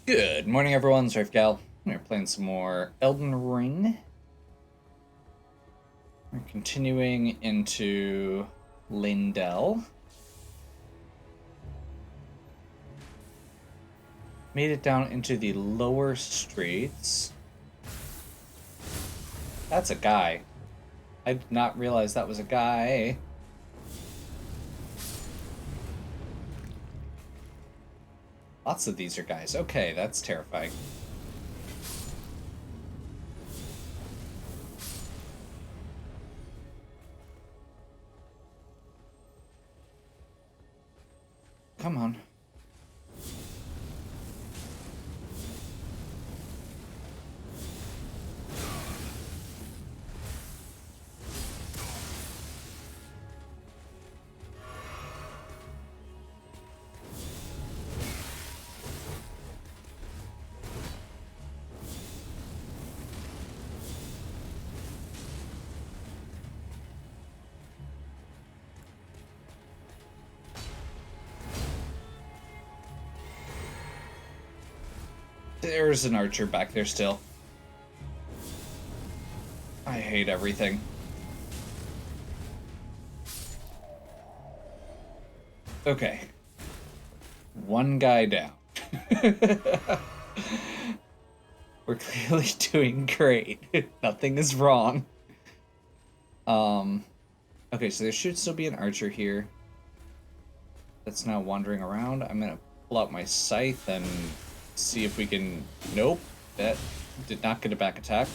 Good morning, everyone. It's Gal. We're playing some more Elden Ring. We're continuing into Lindell. Made it down into the lower streets. That's a guy. I did not realize that was a guy. Lots of these are guys. Okay, that's terrifying. Come on. There's an archer back there still. I hate everything. Okay. One guy down. We're clearly doing great. Nothing is wrong. Okay, so there should still be an archer here that's now wandering around. I'm gonna pull out my scythe and see if we can... Nope, that did not get a back attack.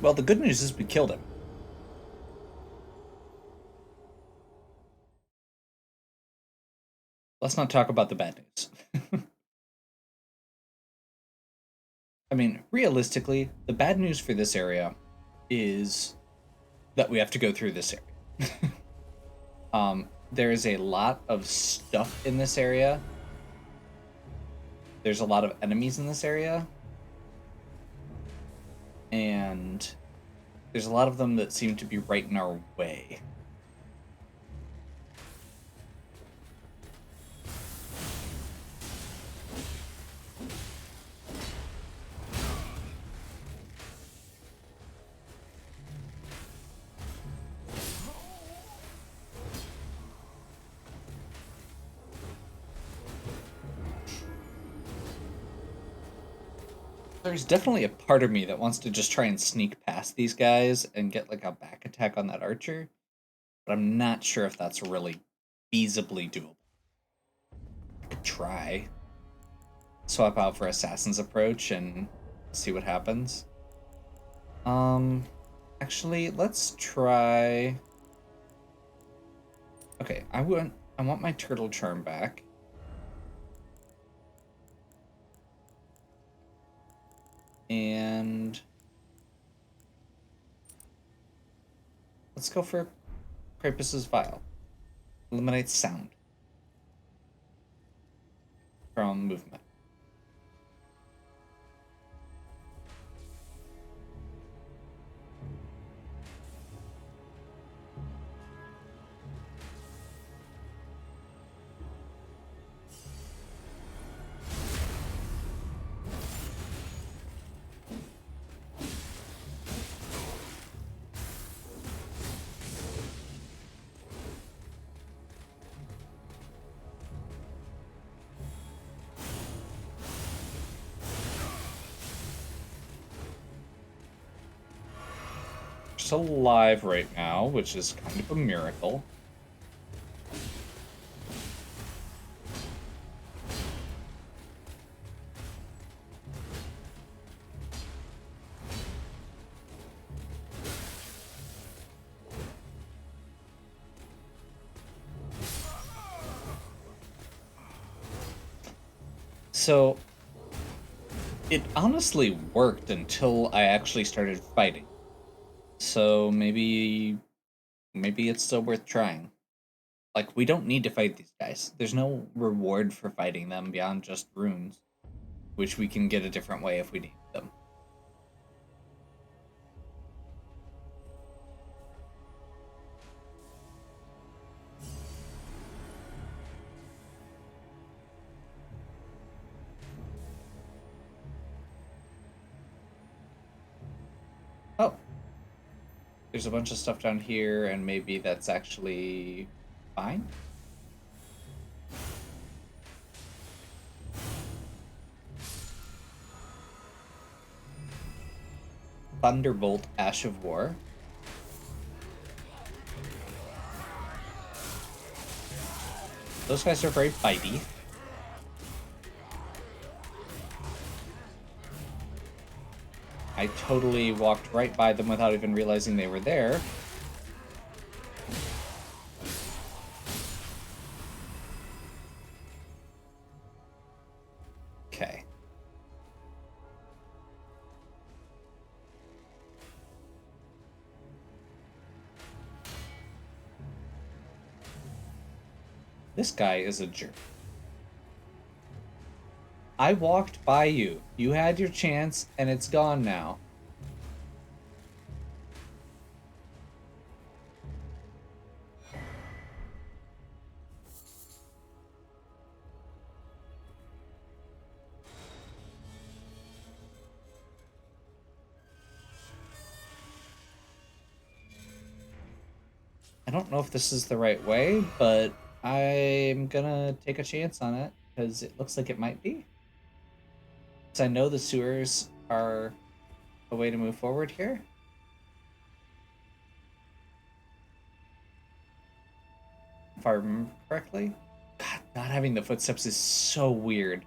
Well, the good news is we killed him. Let's not talk about the bad news. I mean, realistically, the bad news for this area is that we have to go through this area. There is a lot of stuff in this area. There's a lot of enemies in this area. And there's a lot of them that seem to be right in our way. There's definitely a part of me that wants to just try and sneak past these guys and get like a back attack on that archer, but I'm not sure if that's really feasibly doable. I could try. Swap out for Assassin's Approach and see what happens. Actually, let's try... Okay, I want my Turtle Charm back. And let's go for Krampus's Vial. Eliminates sound from movement. Alive right now, which is kind of a miracle. So it honestly worked until I actually started fighting. So maybe it's still worth trying. Like, we don't need to fight these guys. There's no reward for fighting them beyond just runes, which we can get a different way if we need them. Oh, there's a bunch of stuff down here, and maybe that's actually fine. Thunderbolt, Ash of War. Those guys are very bitey. I totally walked right by them without even realizing they were there. Okay. This guy is a jerk. I walked by you. You had your chance, and it's gone now. I don't know if this is the right way, but I'm gonna take a chance on it, because it looks like it might be. Because I know the sewers are a way to move forward here. If I remember correctly. God, not having the footsteps is so weird.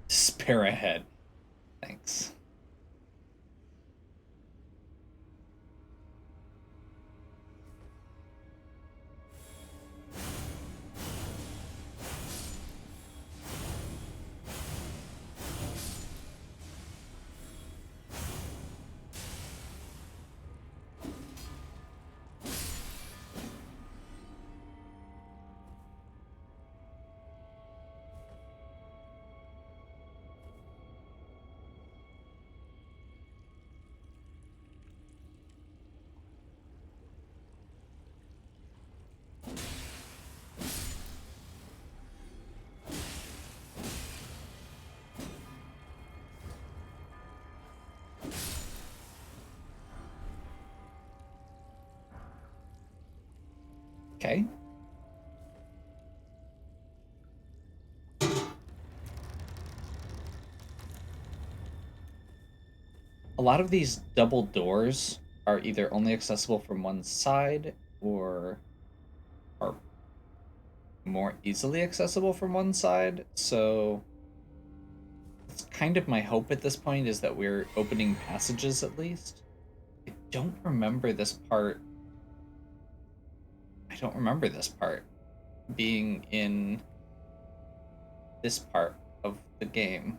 Spare ahead. Thanks. Okay. A lot of these double doors are either only accessible from one side or are more easily accessible from one side, so it's kind of my hope at this point is that we're opening passages at least. I don't remember this part. I don't remember this part being in this part of the game.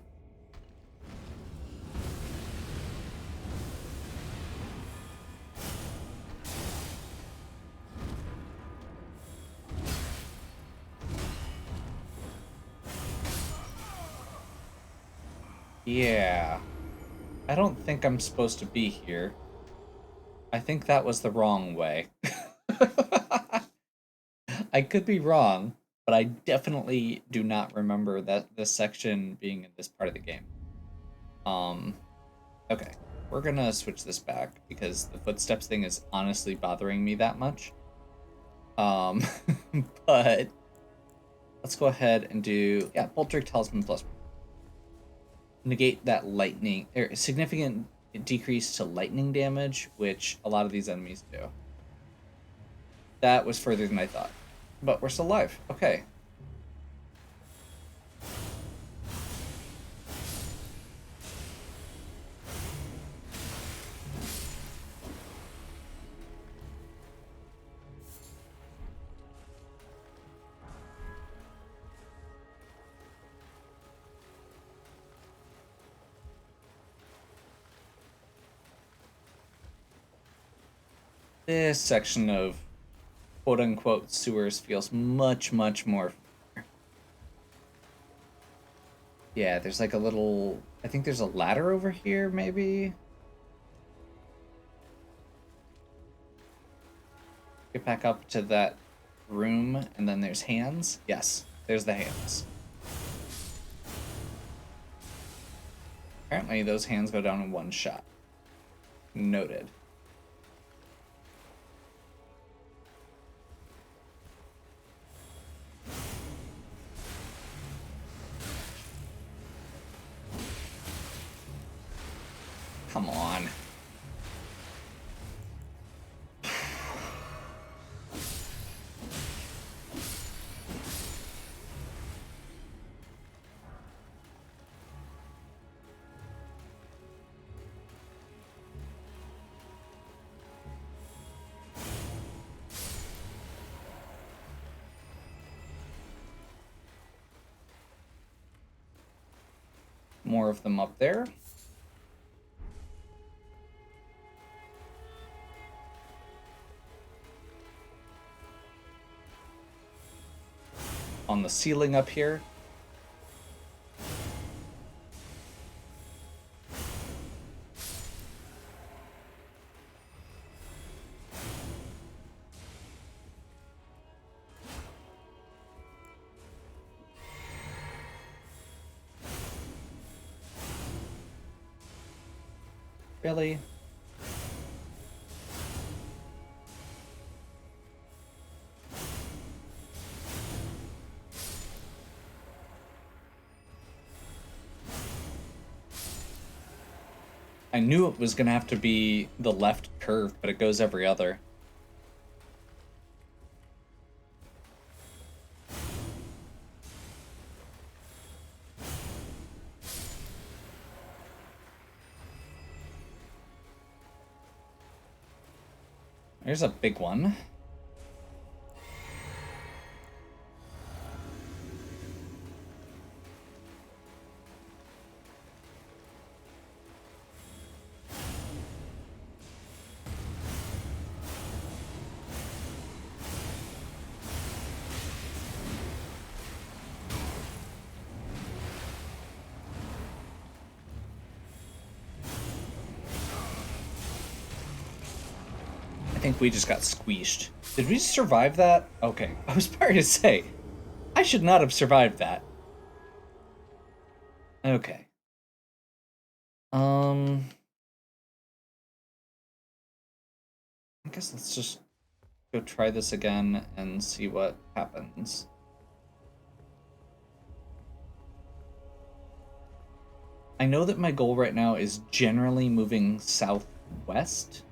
Yeah. I don't think I'm supposed to be here. I think that was the wrong way. I could be wrong, but I definitely do not remember that this section being in this part of the game. Okay. We're gonna switch this back because the footsteps thing is honestly bothering me that much. Um, but let's go ahead and do, yeah, Boltric Talisman plus. Negate that lightning, or significant decrease to lightning damage, which a lot of these enemies do. That was further than I thought. But we're still alive. Okay. This section of quote-unquote sewers feels much, much more familiar. Yeah, there's like a little... I think there's a ladder over here, maybe? Get back up to that room, and then there's hands. Yes, there's the hands. Apparently those hands go down in one shot. Noted. Come on. More of them up there. On the ceiling up here. Really? I knew it was gonna have to be the left curve, but it goes every other. There's a big one. I think we just got squeezed. Did we survive that? Okay, I was about to say, I should not have survived that. Okay. I guess let's just go try this again and see what happens. I know that my goal right now is generally moving southwest.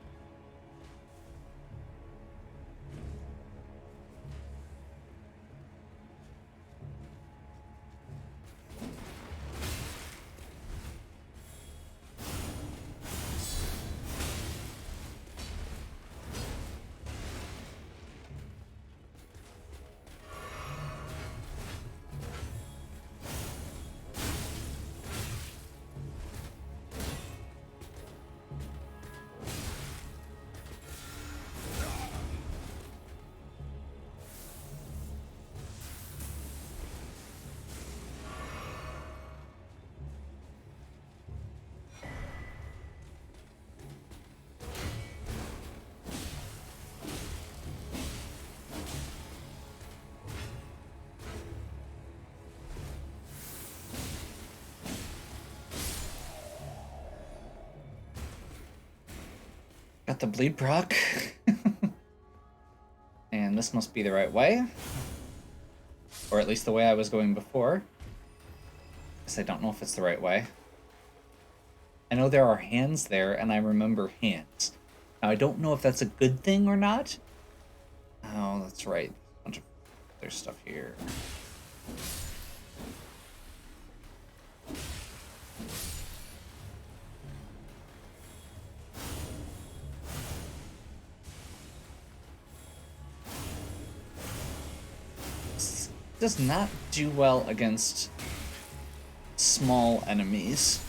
Got the bleed proc. And this must be the right way. Or at least the way I was going before. Guess I don't know if it's the right way. I know there are hands there, and I remember hands. Now, I don't know if that's a good thing or not. Oh, that's right. A bunch of other stuff here. This does not do well against small enemies.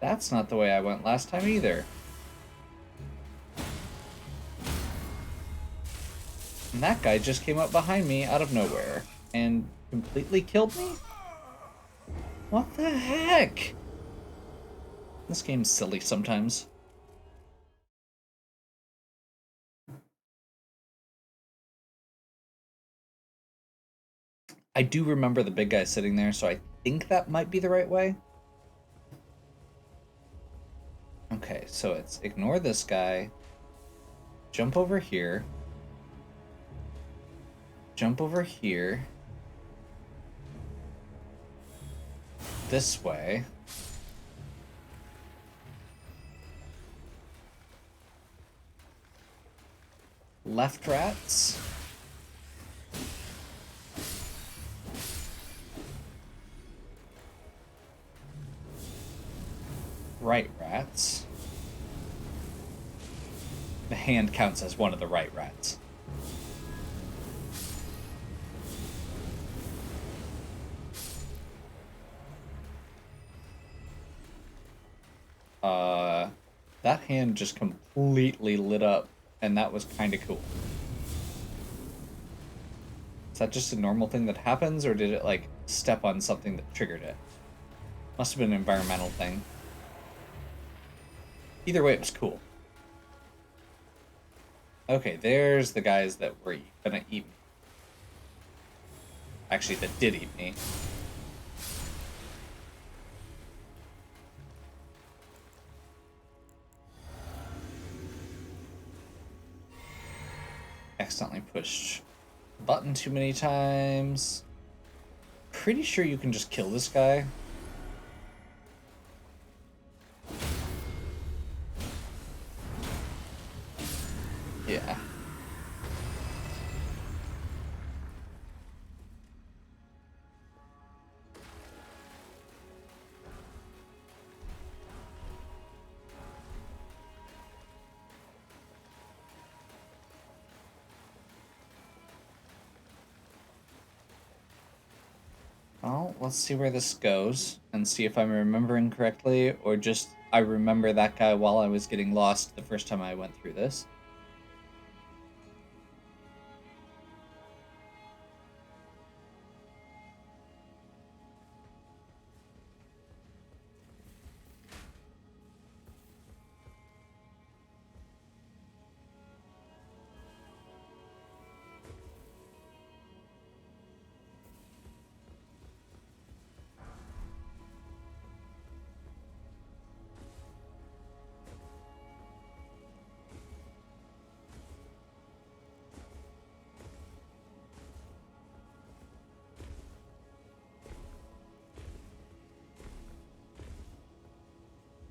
That's not the way I went last time either. And that guy just came up behind me out of nowhere and completely killed me? What the heck? This game's silly sometimes. I do remember the big guy sitting there, so I think that might be the right way. Okay, so it's ignore this guy, jump over here, jump over here, this way. Left rats. Right rats. The hand counts as one of the right rats. That hand just completely lit up, and that was kind of cool. Is that just a normal thing that happens, or did it, like, step on something that triggered it? Must have been an environmental thing. Either way, it was cool. Okay, there's the guys that were gonna eat me. Actually, that did eat me. Accidentally pushed the button too many times. Pretty sure you can just kill this guy. Yeah. Well, let's see where this goes and see if I'm remembering correctly, or just I remember that guy while I was getting lost the first time I went through this.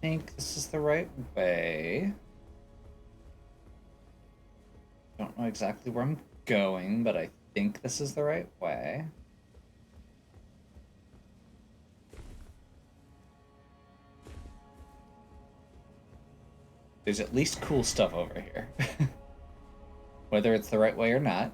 I think this is the right way. Don't know exactly where I'm going, but I think this is the right way. There's at least cool stuff over here. Whether it's the right way or not.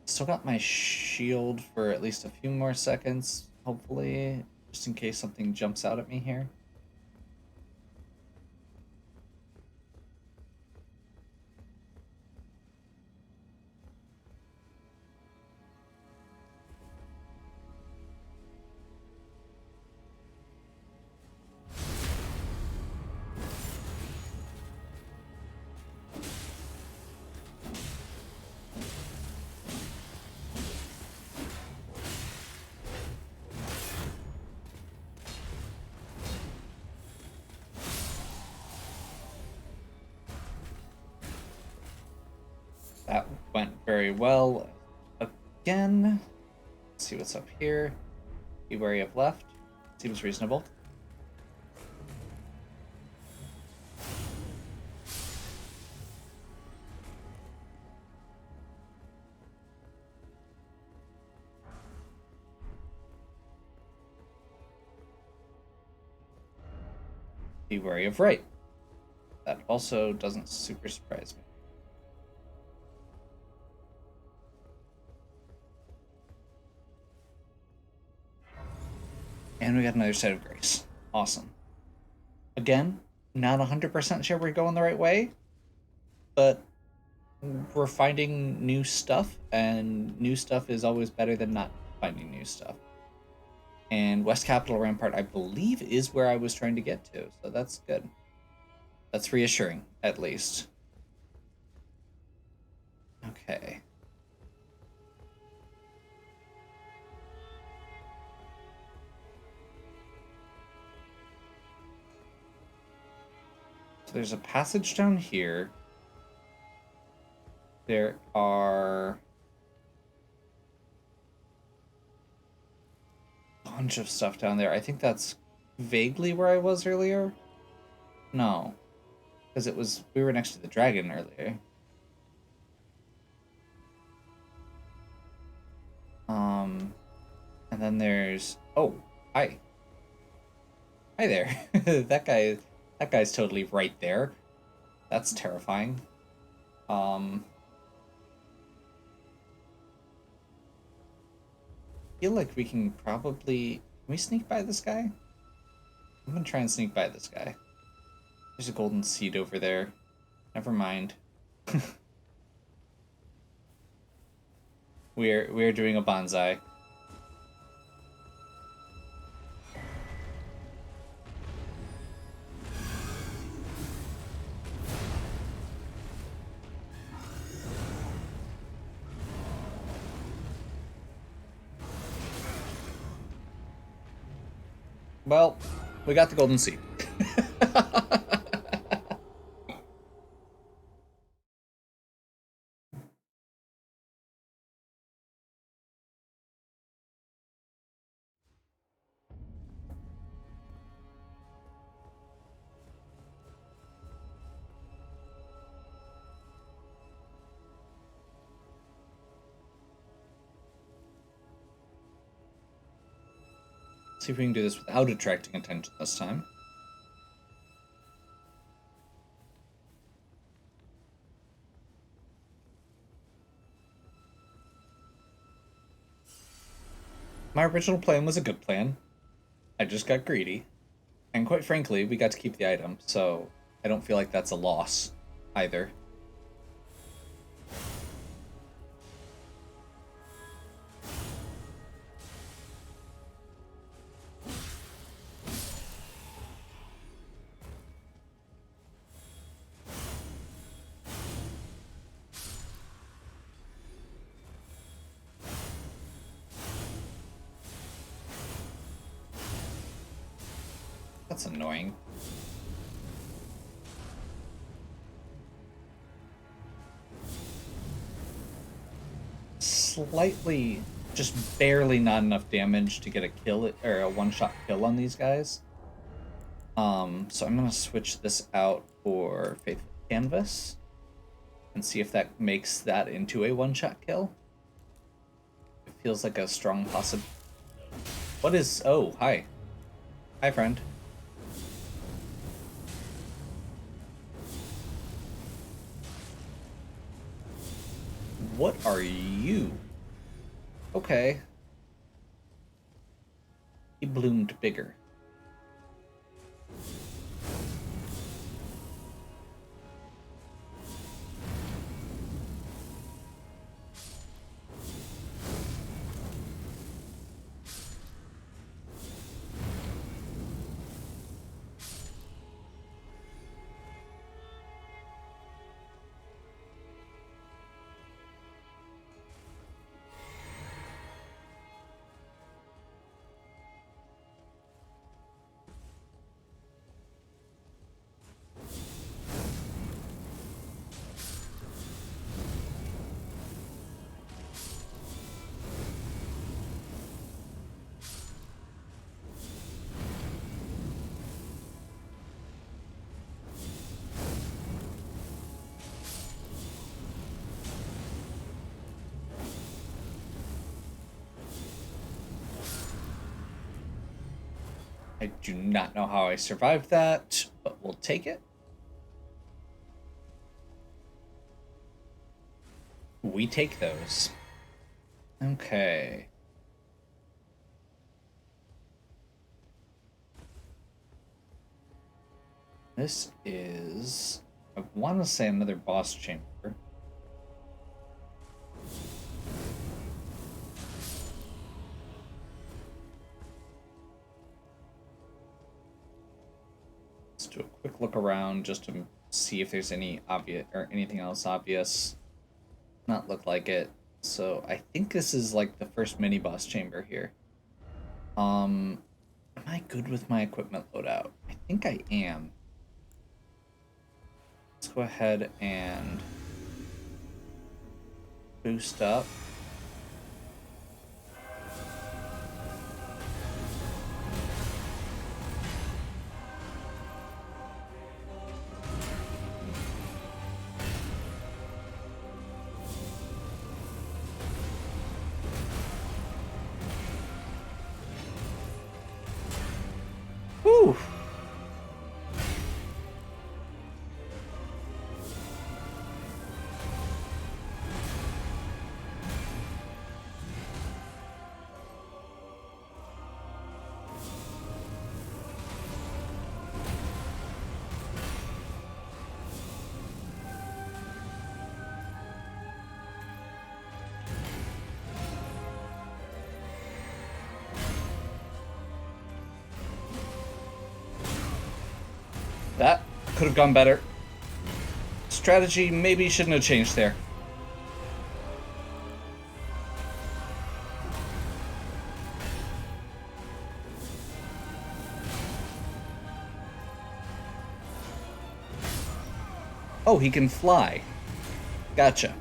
Still got my shield for at least a few more seconds, hopefully, just in case something jumps out at me here. That went very well. Again, let's see what's up here. Be wary of left. Seems reasonable. Be wary of right. That also doesn't super surprise me. And we got another Site of Grace. Awesome. Again, not 100% sure we're going the right way, but we're finding new stuff, and new stuff is always better than not finding new stuff. And West Capital Rampart, I believe, is where I was trying to get to, so that's good. That's reassuring, at least. Okay. So there's a passage down here. There are a bunch of stuff down there. I think that's vaguely where I was earlier. No, because we were next to the dragon earlier. And then there's hi. Hi there. that guy's totally right there. That's terrifying. Feel like we can probably... Can we sneak by this guy? I'm gonna try and sneak by this guy. There's a golden seed over there. Never mind. we're doing a bonsai. Well, we got the golden seed. See if we can do this without attracting attention this time. My original plan was a good plan. I just got greedy. And quite frankly, we got to keep the item, so I don't feel like that's a loss either. That's annoying. Slightly, just barely not enough damage to get a kill, or a one-shot kill on these guys. So I'm gonna switch this out for Faithful Canvas and see if that makes that into a one-shot kill. It feels like a strong possibility. What is... Oh, hi. Hi, friend. What are you? Okay. He bloomed bigger. I do not know how I survived that, but we'll take it. We take those. Okay. This is, I want to say, another boss chamber. Let's do a quick look around just to see if there's any obvious or anything else obvious. Not look like it. So I think this is like the first mini boss chamber here. Am I good with my equipment loadout? I think I am. Let's go ahead and boost up. Whew. That could have gone better. Strategy maybe shouldn't have changed there. Oh, he can fly. Gotcha.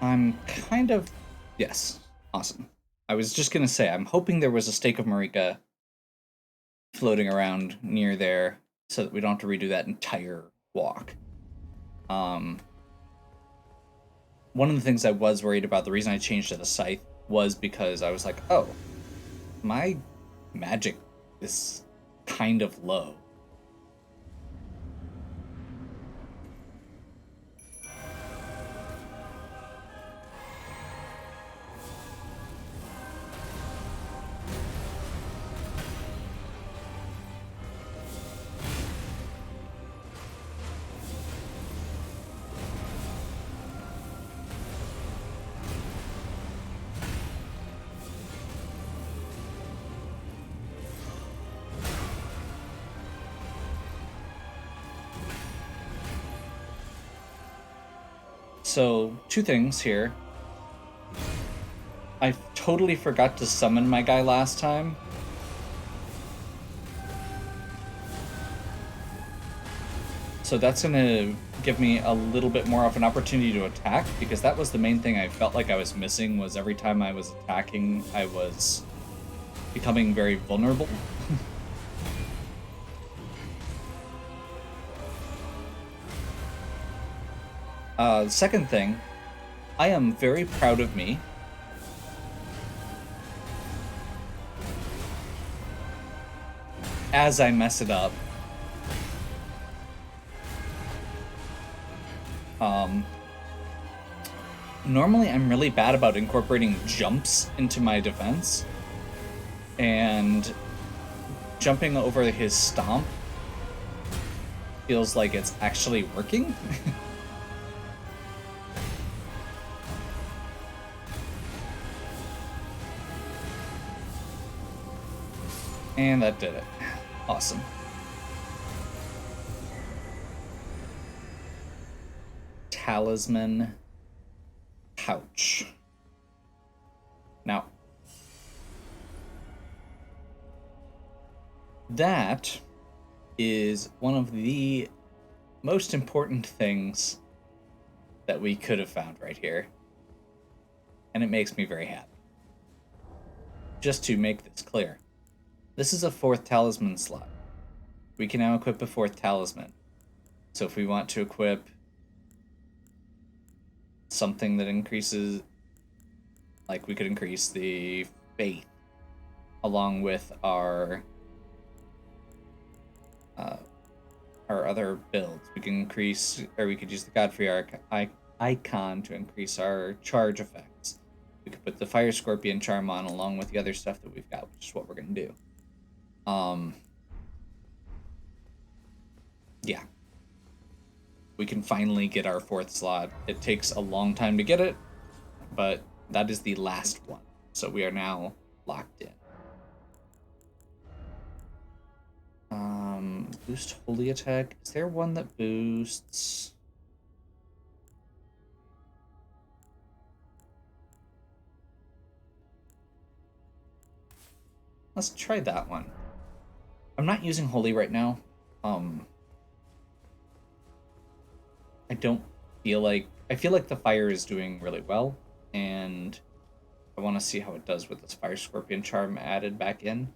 I'm kind of... Yes. Awesome. I was just going to say, I'm hoping there was a stake of Marika floating around near there so that we don't have to redo that entire walk. One of the things I was worried about, the reason I changed to the scythe, was because I was like, oh, my magic is kind of low. So, two things here. I totally forgot to summon my guy last time. So that's going to give me a little bit more of an opportunity to attack, because that was the main thing I felt like I was missing, was every time I was attacking, I was becoming very vulnerable. Second thing, I am very proud of me. As I mess it up. Normally I'm really bad about incorporating jumps into my defense. And jumping over his stomp feels like it's actually working. And that did it. Awesome. Talisman pouch. Now, that is one of the most important things that we could have found right here. And it makes me very happy. Just to make this clear, this is a 4th talisman slot. We can now equip a 4th talisman. So if we want to equip something that increases, like we could increase the faith along with our other builds. We can increase, or we could use the Godfrey icon to increase our charge effects. We could put the Fire Scorpion charm on along with the other stuff that we've got, which is what we're going to do. Yeah. We can finally get our 4th slot. It takes a long time to get it, but that is the last one. So we are now locked in. Boost Holy Attack. Is there one that boosts... Let's try that one. I'm not using Holy right now. I don't feel like... I feel like the fire is doing really well, and I want to see how it does with this Fire Scorpion charm added back in.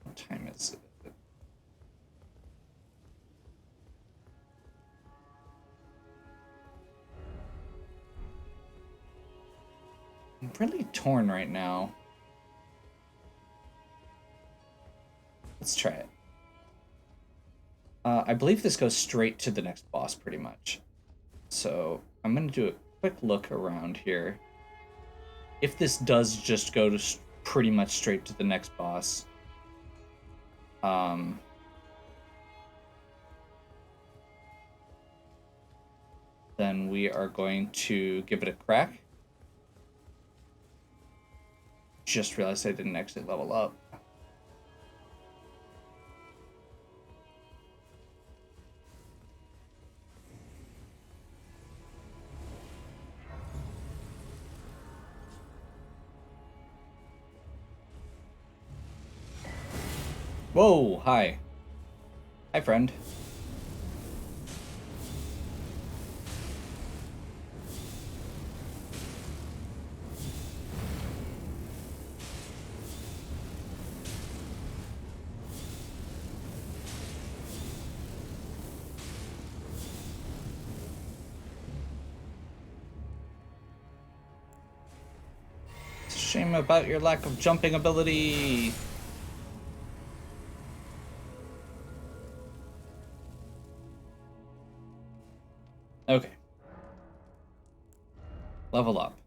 What time is it? I'm really torn right now. Let's try it. I believe this goes straight to the next boss, pretty much. So I'm going to do a quick look around here. If this does just go to pretty much straight to the next boss, then we are going to give it a crack. Just realized I didn't actually level up. Whoa, hi. Hi, friend. It's a shame about your lack of jumping ability. Okay. Level up.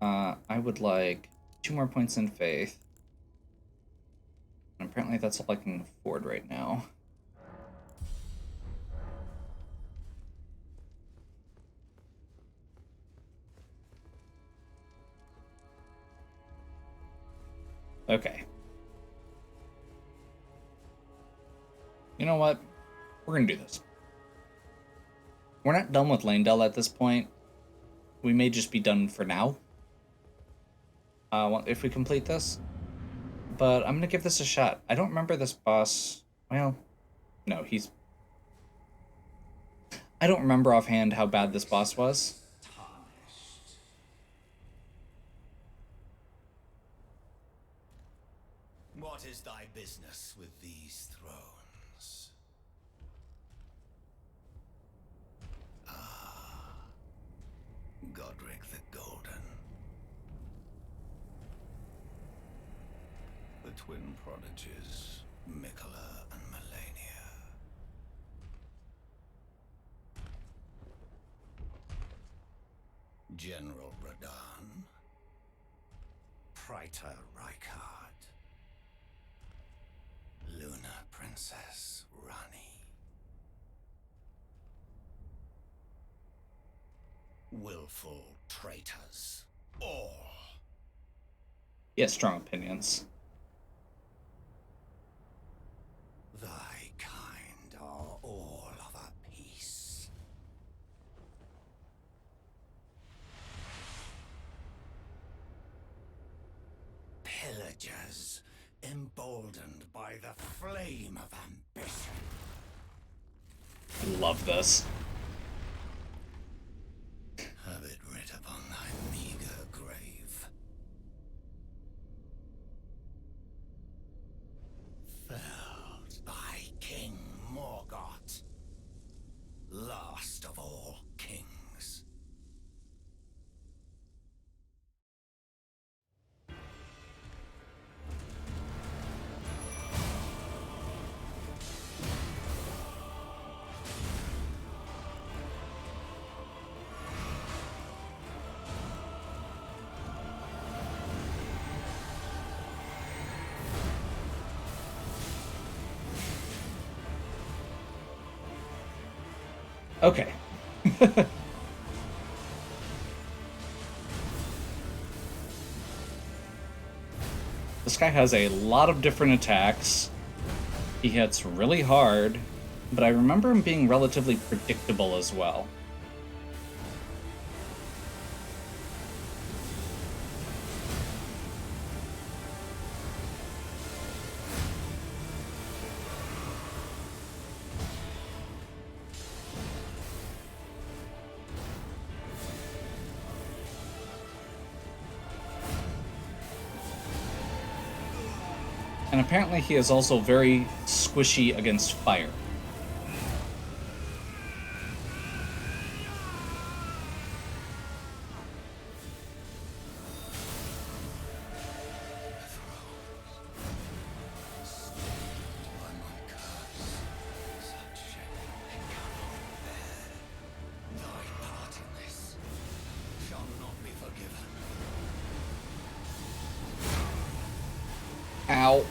I would like 2 more points in faith. And apparently that's all I can afford right now. Okay. You know what? We're gonna do this. We're not done with Landell at this point. We may just be done for now. If we complete this. But I'm gonna give this a shot. I don't remember this boss. Well, no, he's... I don't remember offhand how bad this boss was. What is thy business with these thrones? Ah, Godric the Golden. The twin prodigies, Mikola and Melania. General Radahn. Praetor Rykard. Luna Princess Rani. Willful traitors, all. He has strong opinions. Thy kind are all of a piece. Pillagers, emboldened by the flame of ambition. Love this. Have it writ upon thy meager grave. Felled by King Morgott, last of all kings. Okay. This guy has a lot of different attacks. He hits really hard, but I remember him being relatively predictable as well. And apparently he is also very squishy against fire. Ow.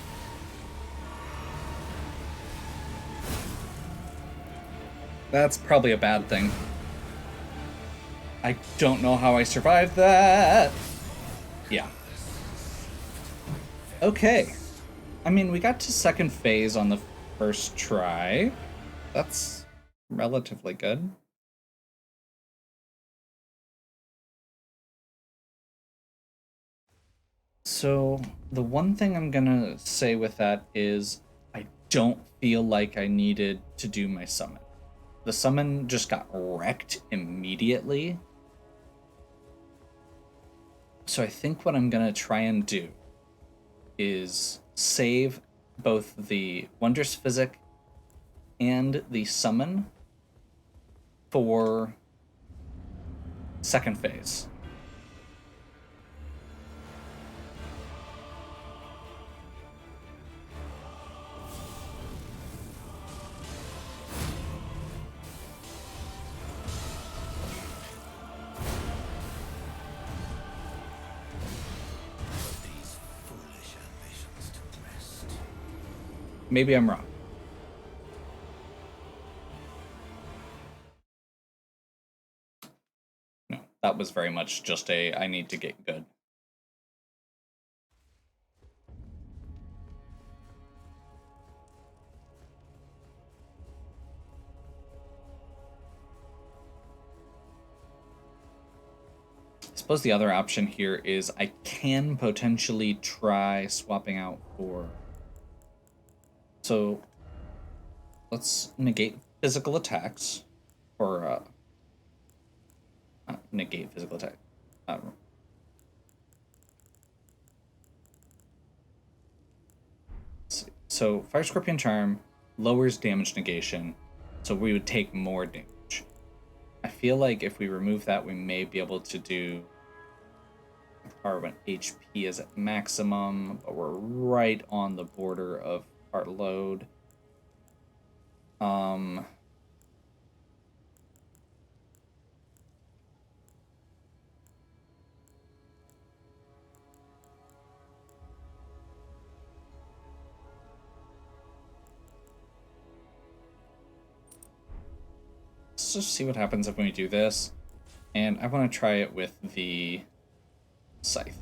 That's probably a bad thing. I don't know how I survived that. Yeah. Okay. I mean, we got to second phase on the first try. That's relatively good. So, the one thing I'm gonna say with that is I don't feel like I needed to do my summon. The summon just got wrecked immediately. So I think what I'm gonna try and do is save both the Wondrous Physic and the summon for second phase. Maybe I'm wrong. No, that was very much just a I need to get good. I suppose the other option here is I can potentially try swapping out for... So let's negate physical attacks, or negate physical attack. Let's see. So Fire Scorpion Charm lowers damage negation, so we would take more damage. I feel like if we remove that, we may be able to do our when HP is at maximum, but we're right on the border of our load. Let's just see what happens if we do this. And I want to try it with the Scythe.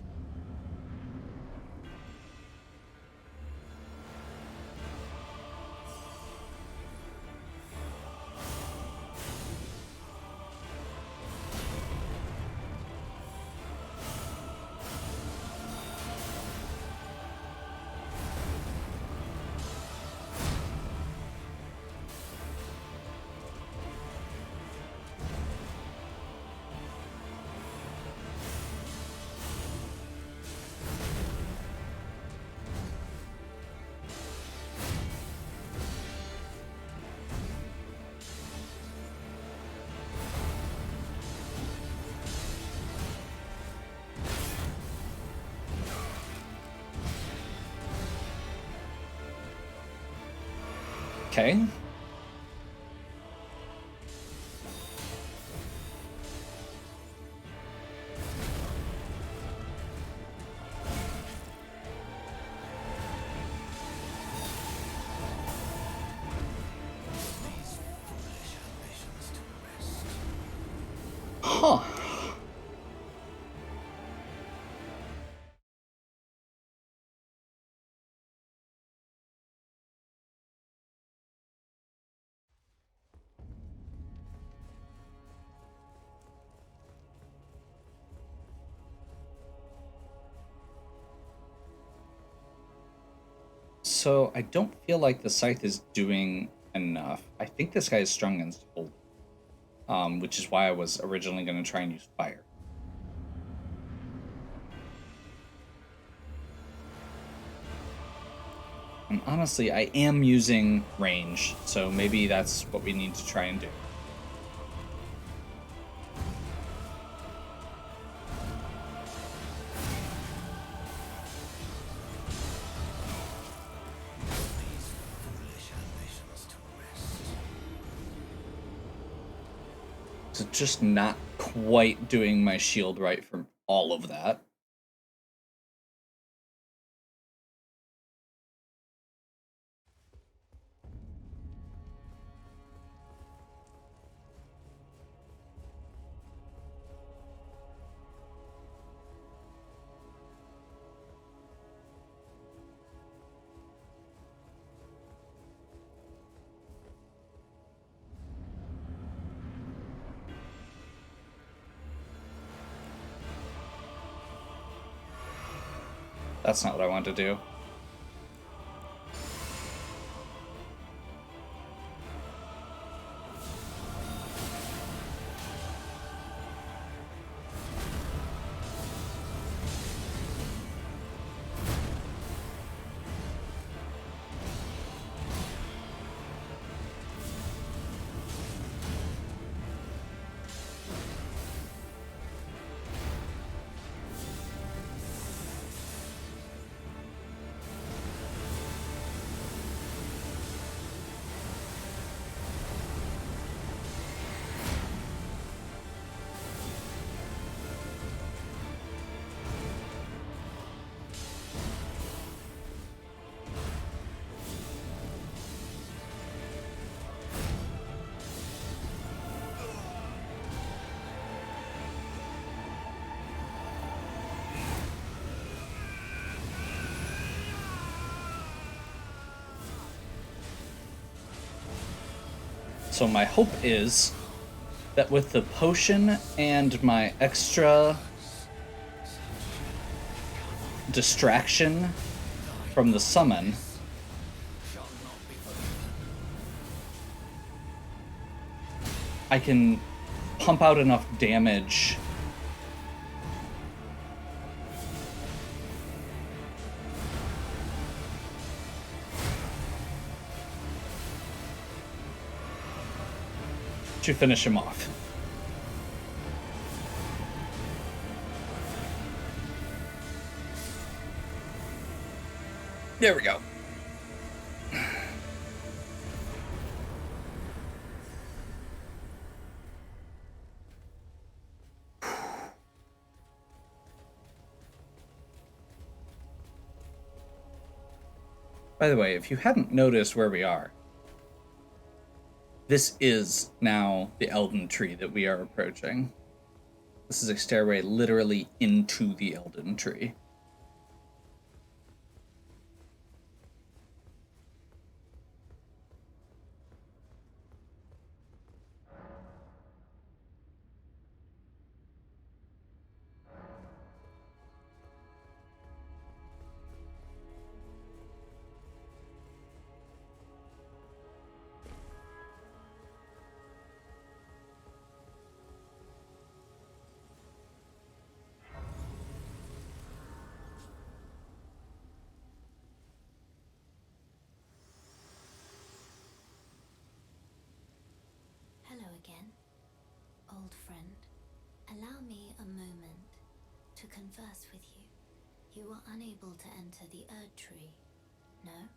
Okay. Huh. So I don't feel like the scythe is doing enough. I think this guy is strong against hold, which is why I was originally going to try and use fire. And honestly, I am using range, so maybe that's what we need to try and do. So just not quite doing my shield right for all of that. That's not what I want to do. So my hope is that with the potion and my extra distraction from the summon, I can pump out enough damage to finish him off. There we go. By the way, if you hadn't noticed where we are, this is now the Elden tree that we are approaching. This is a stairway literally into the Elden tree. Hello again, old friend. Allow me a moment to converse with you. You were unable to enter the Erd Tree, no?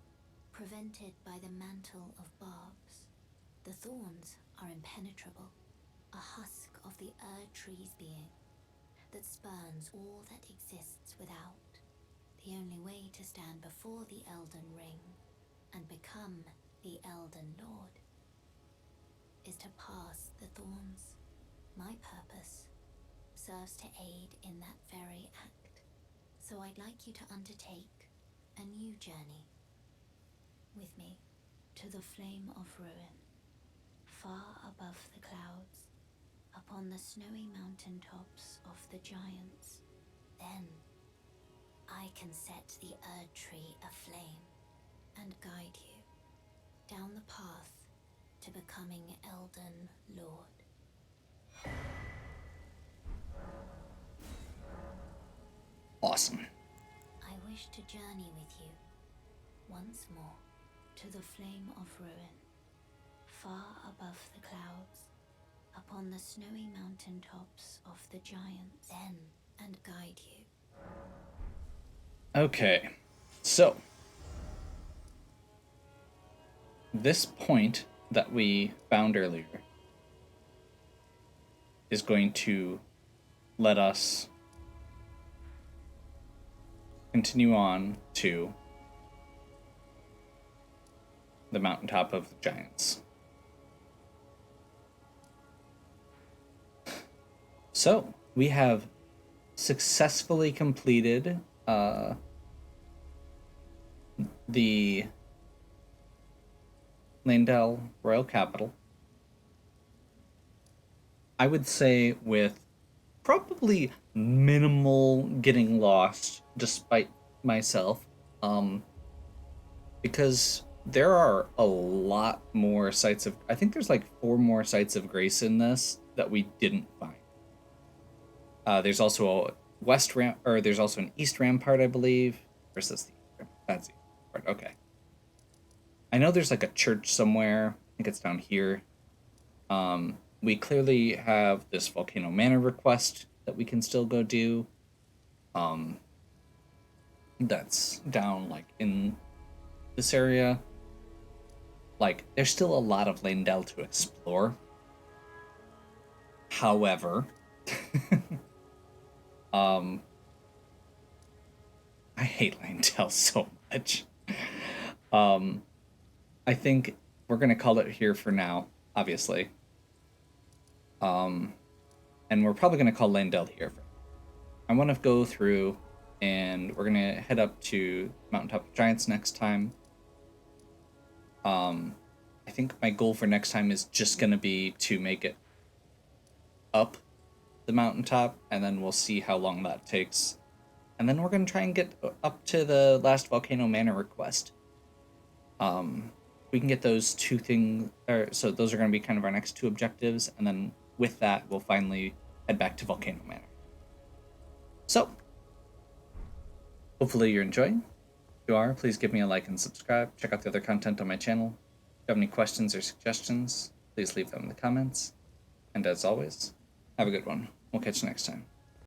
Prevented by the mantle of barbs. The thorns are impenetrable, a husk of the Erd Tree's being that spurns all that exists without. The only way to stand before the Elden Ring and become the Elden Lord is to pass the thorns. My purpose serves to aid in that very act. So I'd like you to undertake a new journey with me to the Flame of Ruin, far above the clouds, upon the snowy mountain tops of the giants. Then I can set the Erd Tree aflame and guide you down the path to becoming Elden Lord. Awesome. I wish to journey with you once more to the Flame of Ruin, far above the clouds, upon the snowy mountain tops of the giants, then and guide you. Okay, so this point that we found earlier is going to let us continue on to the mountaintop of the giants. So we have successfully completed the Leyndell Royal Capital. I would say with probably minimal getting lost despite myself, because there are a lot more sites of, I think there's like 4 more sites of grace in this that we didn't find. There's also a west ramp, or there's also an east rampart, I believe. Or is this the east rampart? That's the east rampart. Okay. I know there's like a church somewhere. I think it's down here. We clearly have this Volcano Manor request that we can still go do. That's down like in this area. Like, there's still a lot of Leyndell to explore. However, I hate Leyndell so much. I think we're gonna call it here for now, obviously. And we're probably gonna call Leyndell here. I want to go through, and we're gonna head up to Mountaintop Giants next time. I think my goal for next time is just gonna be to make it up the mountaintop, and then we'll see how long that takes. And then we're gonna try and get up to the last Volcano Manor request. We can get those 2 things, or so those are gonna be kind of our next 2 objectives, and then with that, we'll finally head back to Volcano Manor. So, hopefully you're enjoying. If you are, please give me a like and subscribe. Check out the other content on my channel. If you have any questions or suggestions, please leave them in the comments. And as always, have a good one. We'll catch you next time.